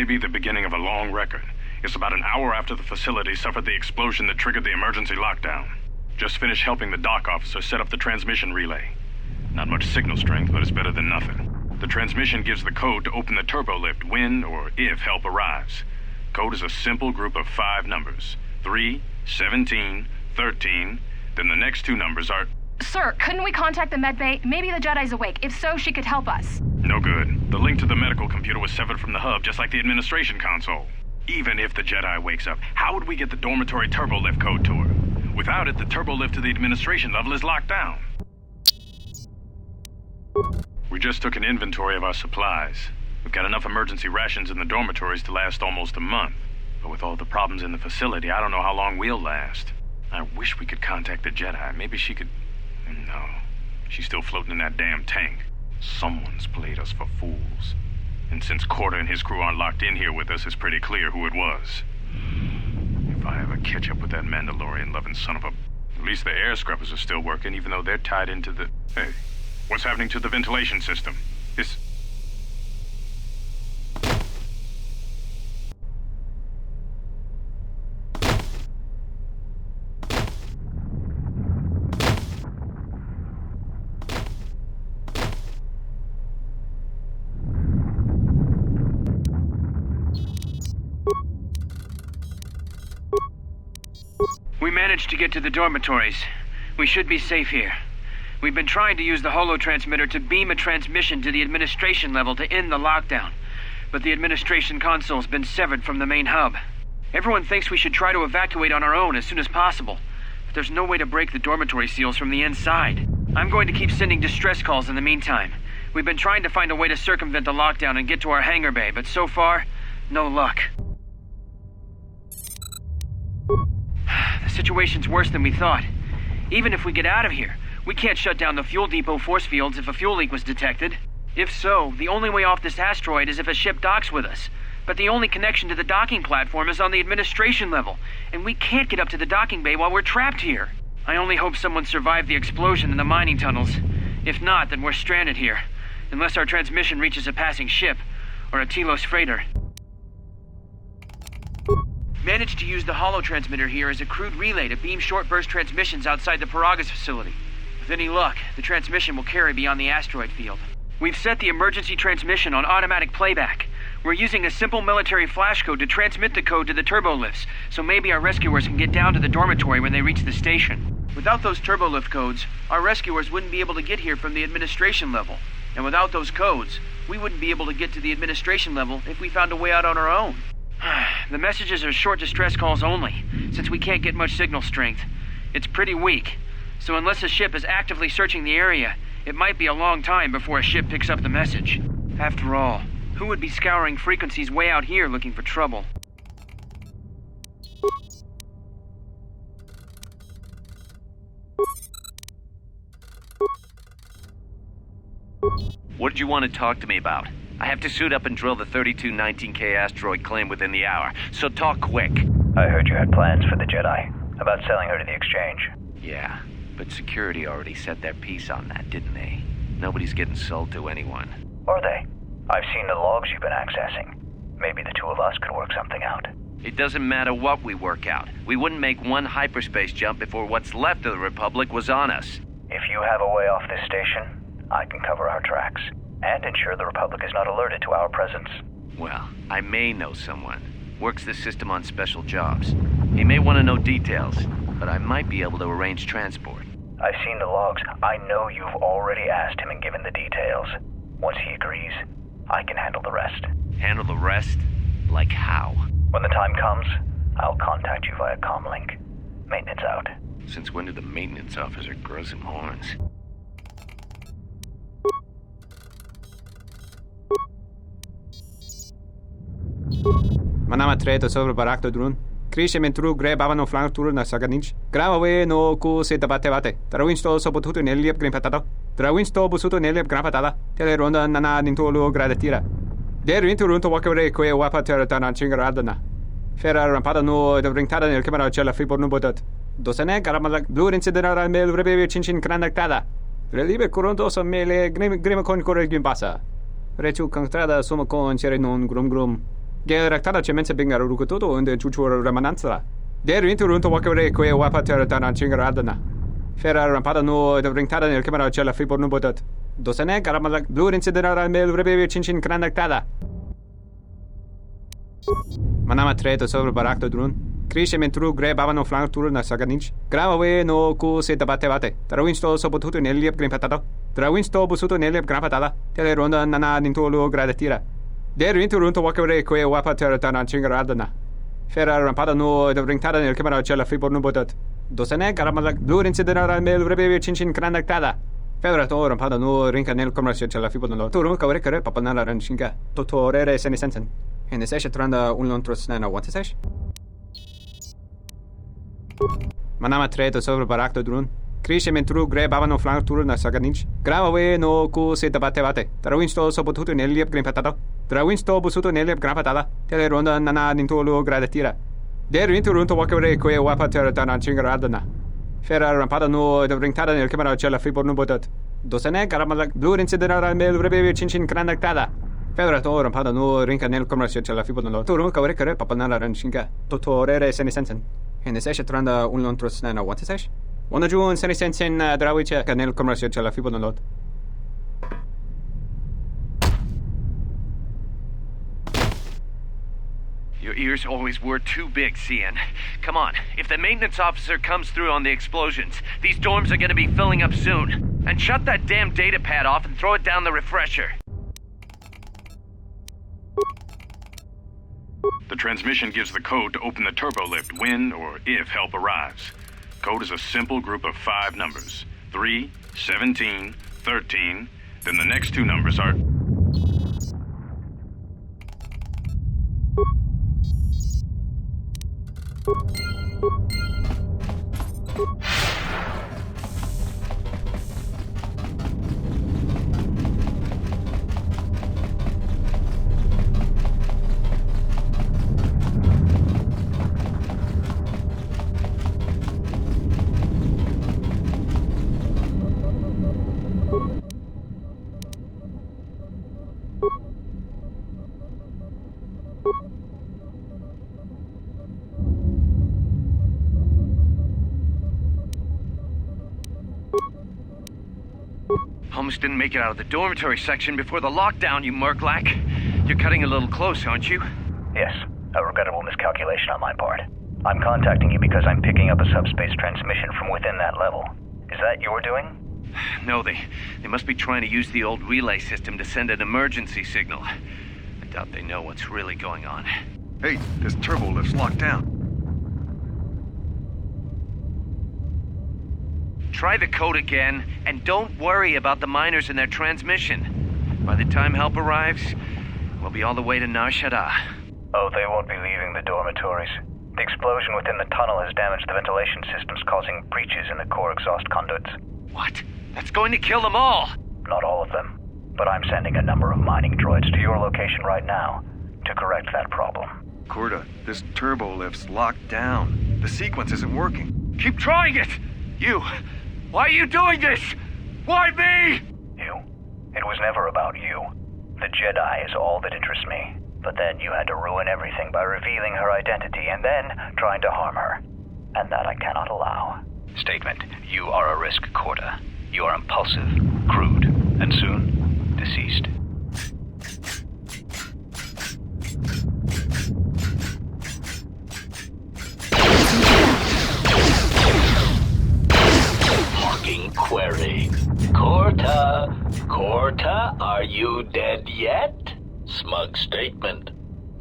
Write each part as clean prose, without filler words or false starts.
be the beginning of a long record. It's about an hour after the facility suffered the explosion that triggered the emergency lockdown. Just finished helping the dock officer set up the transmission relay. Not much signal strength, but it's better than nothing. The transmission gives the code to open the turbo lift when or if help arrives. Code is a simple group of 5 numbers. 3, 17, 13. Then the next 2 numbers are... Sir, couldn't we contact the medbay? Maybe the Jedi's awake. If so, she could help us. No good. The link to the medical computer was severed from the hub, just like the administration console. Even if the Jedi wakes up, how would we get the dormitory turbo lift code to her? Without it, the turbo lift to the administration level is locked down. We just took an inventory of our supplies. We've got enough emergency rations in the dormitories to last almost a month. But with all the problems in the facility, I don't know how long we'll last. I wish we could contact the Jedi. Maybe she could... No. She's still floating in that damn tank. Someone's played us for fools. And since KOTOR and his crew aren't locked in here with us, it's pretty clear who it was. If I ever catch up with that Mandalorian-loving son of a... At least the air scrubbers are still working, even though they're tied into the... Hey, what's happening to the ventilation system? This... We managed to get to the dormitories. We should be safe here. We've been trying to use the holo-transmitter to beam a transmission to the administration level to end the lockdown, but the administration console's been severed from the main hub. Everyone thinks we should try to evacuate on our own as soon as possible, but there's no way to break the dormitory seals from the inside. I'm going to keep sending distress calls in the meantime. We've been trying to find a way to circumvent the lockdown and get to our hangar bay, but so far, no luck. The situation's worse than we thought. Even if we get out of here, we can't shut down the fuel depot force fields if a fuel leak was detected. If so, the only way off this asteroid is if a ship docks with us. But the only connection to the docking platform is on the administration level, and we can't get up to the docking bay while we're trapped here. I only hope someone survived the explosion in the mining tunnels. If not, then we're stranded here, unless our transmission reaches a passing ship, or a Telos freighter. Managed to use the holo-transmitter here as a crude relay to beam short-burst transmissions outside the Paragas facility. With any luck, the transmission will carry beyond the asteroid field. We've set the emergency transmission on automatic playback. We're using a simple military flash code to transmit the code to the turbo lifts, so maybe our rescuers can get down to the dormitory when they reach the station. Without those turbo lift codes, our rescuers wouldn't be able to get here from the administration level. And without those codes, we wouldn't be able to get to the administration level if we found a way out on our own. The messages are short distress calls only, since we can't get much signal strength. It's pretty weak, so unless a ship is actively searching the area, it might be a long time before a ship picks up the message. After all, who would be scouring frequencies way out here looking for trouble? What did you want to talk to me about? I have to suit up and drill the 3219K asteroid claim within the hour, so talk quick. I heard you had plans for the Jedi, about selling her to the exchange. Yeah, but security already set their piece on that, didn't they? Nobody's getting sold to anyone. Are they? I've seen the logs you've been accessing. Maybe the two of us could work something out. It doesn't matter what we work out. We wouldn't make one hyperspace jump before what's left of the Republic was on us. If you have a way off this station, I can cover our tracks, and ensure the Republic is not alerted to our presence. Well, I may know someone. Works this system on special jobs. He may want to know details, but I might be able to arrange transport. I've seen the logs. I know you've already asked him and given the details. Once he agrees, I can handle the rest. Handle the rest? Like how? When the time comes, I'll contact you via comlink. Maintenance out. Since when did the maintenance officer grow some horns? Manama treto sobre barakto drun. Krishe mentru gre bavano flank tur na saganich. Grava we no ku se tabate bate. Trawinsto so potuto neliep grimpatado. Trawinsto busuto neliep grimpatada. Tele ronda nana nintolo gradatira. Der winter to wakere ko wapa terra chingaradana. Ferra rampada no de ringtada nel camera cella fripor no botat. Dosane garamala blur incident mel rebe chinchin cranactada. Relibe coronto so mele grima con corre gimbasa. Rechu cantrada suma con chere non grum grum. Gerektada cemense bingar rukutoto unde chuchur remananza. Der interrunto wakere que wapater dana chingaradana. Ferra rampada no de ringtada nel camera cella fibor no botat. Dosane karamalak blur incidera mel rebe chinchin kranaktada. Manama treto sobre barakto drun. Krishe mentru grab avano flantur na saganich. Grava no ku se bate. Trawinsto sopotuto neliep grimpatado. Trawinsto busuto neliep grampatada. Tele ronda nana nintolo gradatira. Der interrunto wakere que wapater dana chingaradana. Ferra rampada no de ringtada nel camera cella fibor no botat. Dosane karamalak blur incidera mel rebe chinchin kranaktada. Ferra to rampada no rinka nel commercio cella fibor no. Turu kawre kare papanala ranchinga. Totorere senisensen. En de session tranda unlontros nana what is Manama treto sobre barakto drun. Krishe mentru grab avano flantur na saganich. Grava no ku se bate. Trawinsto sopotuto neliep grimpatado. Trawinsto busuto neliep grampatada. Tele ronda nana nintolo gradatira. Der interrunto wakere que wapater dana chingaradana. Ferra rampada no de ringtada nel camera cella fibor no botat. Dosane karamalak blur incidera mel rebe chinchin kranaktada. Ferra to rampada no rinka nel commercio cella fibor no. Turu kawre kare papanala ranchinga. Totorere senisensen. En de session tranda unlontros nana what is Ona jun senisensen drawiche nel commercio cella fibor no. Your ears always were too big, CN. Come on, if the maintenance officer comes through on the explosions, these dorms are gonna be filling up soon. And shut that damn data pad off and throw it down the refresher. The transmission gives the code to open the turbo lift when or if help arrives. Code is a simple group of 5 numbers. 3, 17, 13. Then the next 2 numbers are... Almost didn't make it out of the dormitory section before the lockdown, you murklack. You're cutting a little close, aren't you? Yes, a regrettable miscalculation on my part. I'm contacting you because I'm picking up a subspace transmission from within that level. Is that your doing? No, they must be trying to use the old relay system to send an emergency signal. I doubt they know what's really going on. Hey, this turbo lift's locked down. Try the code again, and don't worry about the miners and their transmission. By the time help arrives, we'll be all the way to Nar Shaddaa. Oh, they won't be leaving the dormitories. The explosion within the tunnel has damaged the ventilation systems, causing breaches in the core exhaust conduits. What? That's going to kill them all! Not all of them, but I'm sending a number of mining droids to your location right now to correct that problem. Korta, this turbo lift's locked down. The sequence isn't working. Keep trying it! You! Why are you doing this? Why me? You? It was never about you. The Jedi is all that interests me. But then you had to ruin everything by revealing her identity and then trying to harm her. And that I cannot allow. Statement. You are a risk, Korta. You are impulsive, crude, and soon deceased. Query. Korta, are you dead yet? Smug statement.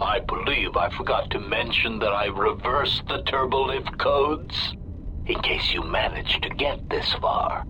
I believe I forgot to mention that I reversed the turbolift codes. In case you managed to get this far.